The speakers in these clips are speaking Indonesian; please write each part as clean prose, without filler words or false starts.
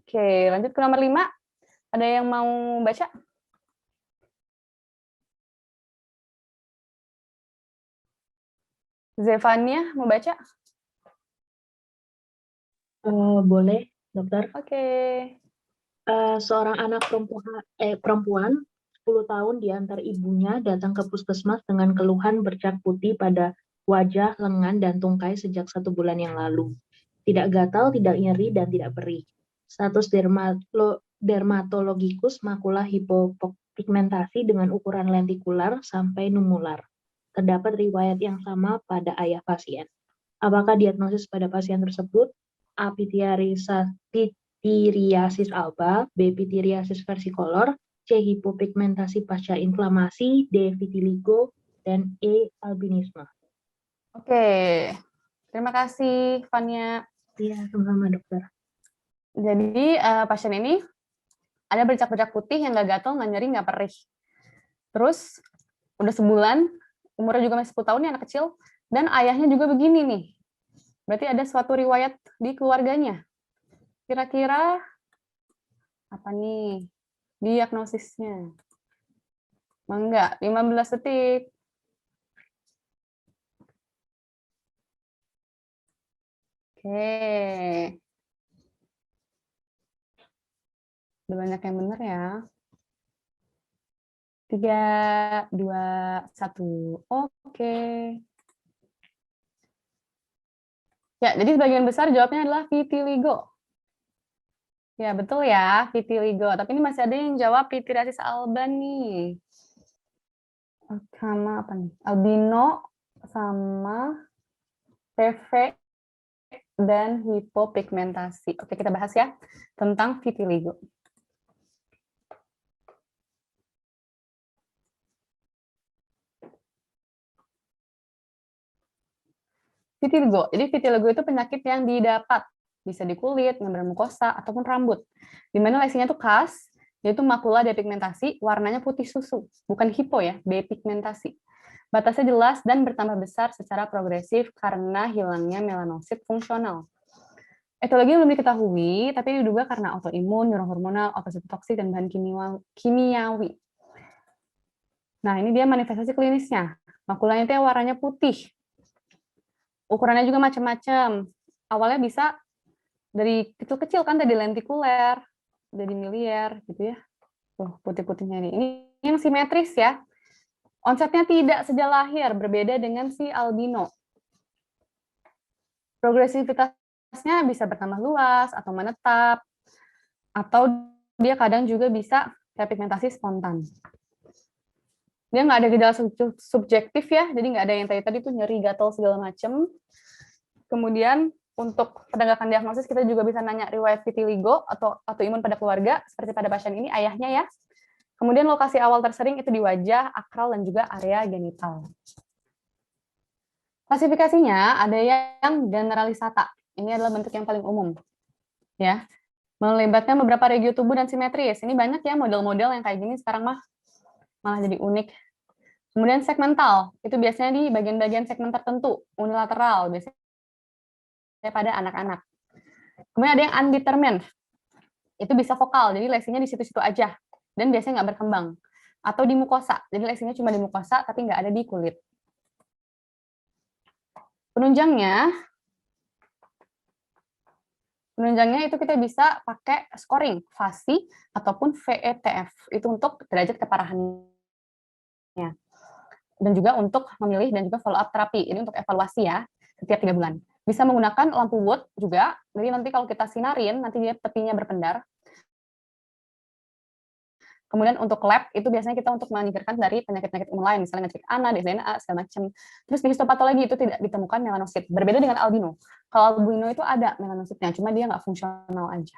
Oke, lanjut ke nomor 5. Ada yang mau baca? Zevania mau baca? Boleh, dokter. Oke. Seorang anak perempuan 10 tahun diantar ibunya datang ke puskesmas dengan keluhan bercak putih pada wajah, lengan, dan tungkai sejak 1 bulan yang lalu. Tidak gatal, tidak nyeri, dan tidak perih. Status dermatologikus makula hipopigmentasi dengan ukuran lentikular sampai numular. Terdapat riwayat yang sama pada ayah pasien. Apakah diagnosis pada pasien tersebut? A. Pityriasis alba, B. Pityriasis versicolor, C. Hipopigmentasi pasca inflamasi, D. Vitiligo, dan E. Albinisme. Oke. Terima kasih, Fania. Iya, sama-sama dokter. Jadi pasien ini ada bercak-bercak putih yang nggak gatal, nggak nyeri, nggak perih. Terus udah sebulan, umurnya juga masih 10 tahun nih, anak kecil, dan ayahnya juga begini nih. Berarti ada suatu riwayat di keluarganya. Kira-kira apa nih diagnosisnya? Enggak, 15 detik. Oke. Udah banyak yang benar ya. 3, 2, 1. Oke. Ya, jadi sebagian besar jawabnya adalah vitiligo. Ya, betul ya, vitiligo. Tapi ini masih ada yang jawab pityriasis alba nih. Sama apa nih? Albino, sama PV, dan hipopigmentasi. Oke, kita bahas ya tentang vitiligo. Vitiligo. Jadi vitiligo itu penyakit yang didapat bisa di kulit, membran mukosa, ataupun rambut. Di mana lesinya itu khas, yaitu makula depigmentasi, warnanya putih susu, bukan hipo ya, depigmentasi. Batasnya jelas dan bertambah besar secara progresif karena hilangnya melanosit fungsional. Etiologi belum diketahui, tapi diduga karena autoimun, neurohormonal, opositotoksik, dan bahan kimiawi. Nah, ini dia manifestasi klinisnya. Makulanya itu warnanya putih. Ukurannya juga macam-macam. Awalnya bisa dari kecil-kecil kan, dari lentikuler, dari miliar, gitu ya. Tuh, putih-putihnya ini. Ini yang simetris ya. Onsetnya tidak sejak lahir, berbeda dengan si albino. Progresivitasnya bisa bertambah luas atau menetap, atau dia kadang juga bisa repigmentasi spontan. Dia nggak ada gejala subjektif ya, jadi nggak ada yang tadi tuh nyeri, gatal, segala macam. Kemudian untuk penegakan diagnosis kita juga bisa nanya riwayat vitiligo atau autoimun pada keluarga, seperti pada pasien ini ayahnya ya. Kemudian lokasi awal tersering itu di wajah, akral, dan juga area genital. Klasifikasinya ada yang generalisata. Ini adalah bentuk yang paling umum. Ya. Melibatkan beberapa regio tubuh dan simetris. Ini banyak ya model-model yang kayak gini sekarang malah jadi unik. Kemudian segmental, itu biasanya di bagian-bagian segmen tertentu, unilateral, biasanya pada anak-anak. Kemudian ada yang undetermined, itu bisa vokal, jadi lesinya di situ-situ aja, dan biasanya nggak berkembang. Atau di mukosa, jadi lesinya cuma di mukosa, tapi nggak ada di kulit. Penunjangnya itu kita bisa pakai scoring, FASI, ataupun VETF, itu untuk derajat keparahannya. Dan juga untuk memilih dan juga follow up terapi, ini untuk evaluasi ya, setiap 3 bulan. Bisa menggunakan lampu wood juga, jadi nanti kalau kita sinarin, nanti dia tepinya berpendar. Kemudian untuk lab, itu biasanya kita untuk menyingkirkan dari penyakit-penyakit umum lain, misalnya ngecek ANA, DNA, segala macam. Terus di histopatologi itu tidak ditemukan melanosit, berbeda dengan albino. Kalau albino itu ada melanositnya, cuma dia nggak fungsional aja.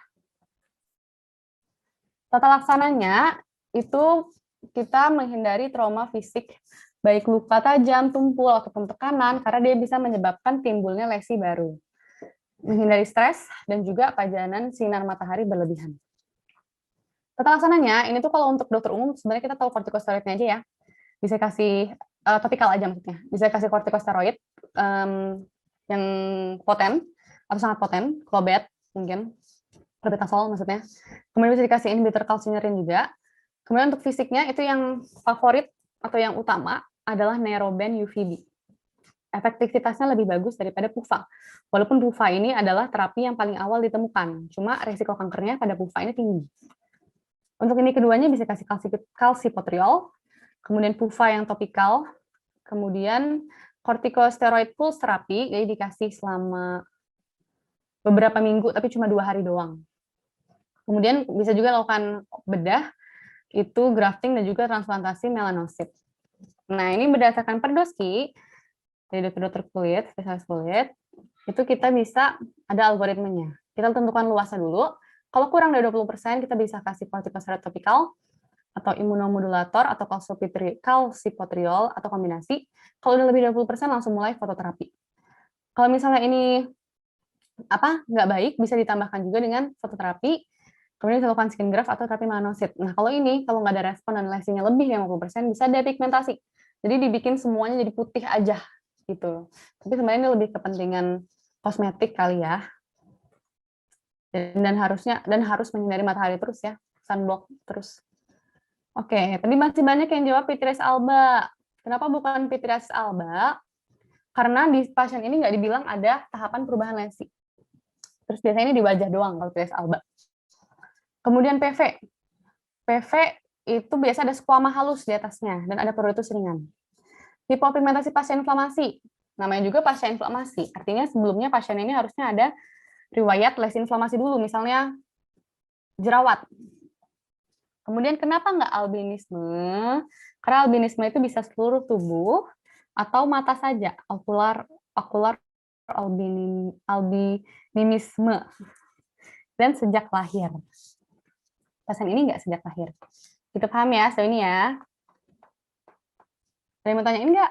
Tata laksananya, itu kita menghindari trauma fisik, baik luka tajam, tumpul, ataupun tekanan, karena dia bisa menyebabkan timbulnya lesi baru. Menghindari stres, dan juga pajanan sinar matahari berlebihan. Tata laksananya, ini tuh kalau untuk dokter umum, sebenarnya kita tahu kortikosteroidnya aja ya. Bisa kasih, topikal aja maksudnya. Bisa kasih kortikosteroid yang poten, atau sangat poten, Clobet mungkin. Clobetasol maksudnya. Kemudian bisa dikasih inhibitor kalsinerin juga. Kemudian untuk fisiknya itu yang favorit atau yang utama adalah Neuroben UVB. Efektivitasnya lebih bagus daripada PUVA. Walaupun PUVA ini adalah terapi yang paling awal ditemukan, cuma resiko kankernya pada PUVA ini tinggi. Untuk ini keduanya bisa kasih kalsipotriol, kemudian PUVA yang topikal, kemudian corticosteroid pulse terapi, jadi dikasih selama beberapa minggu, tapi cuma 2 hari doang. Kemudian bisa juga lakukan bedah, itu grafting dan juga transplantasi melanosit. Nah, ini berdasarkan Perdosky, dari dokter-dokter kulit, spesialis kulit, itu kita bisa ada algoritmenya. Kita tentukan luasnya dulu. Kalau kurang dari 20%, kita bisa kasih corticosteroid topikal, atau imunomodulator, atau kalsipotriol, atau kombinasi. Kalau udah lebih dari 20%, langsung mulai fototerapi. Kalau misalnya ini nggak baik, bisa ditambahkan juga dengan fototerapi, kemudian dilakukan skin graft atau terapi melanosit. Nah, kalau nggak ada respon dan lesinya lebih dari 50%, bisa depigmentasi. Jadi dibikin semuanya jadi putih aja gitu. Tapi sebenarnya ini lebih kepentingan kosmetik kali ya. Dan harus menghindari matahari terus ya, sunblock terus. Oke, tadi masih banyak yang jawab pityriasis alba. Kenapa bukan pityriasis alba? Karena di pasien ini nggak dibilang ada tahapan perubahan lesi. Terus biasanya ini di wajah doang kalau pityriasis alba. Kemudian PV. PV itu biasa ada squama halus di atasnya dan ada pruritus ringan. Hipopigmentasi pasca inflamasi. Namanya juga pasca inflamasi. Artinya sebelumnya pasien ini harusnya ada riwayat lesi inflamasi dulu, misalnya jerawat. Kemudian kenapa nggak albinisme? Karena albinisme itu bisa seluruh tubuh atau mata saja, ocular albinisme. Dan sejak lahir. Pasien ini nggak sejak lahir. Kita paham ya, so ini ya. Ada yang mau tanyain nggak?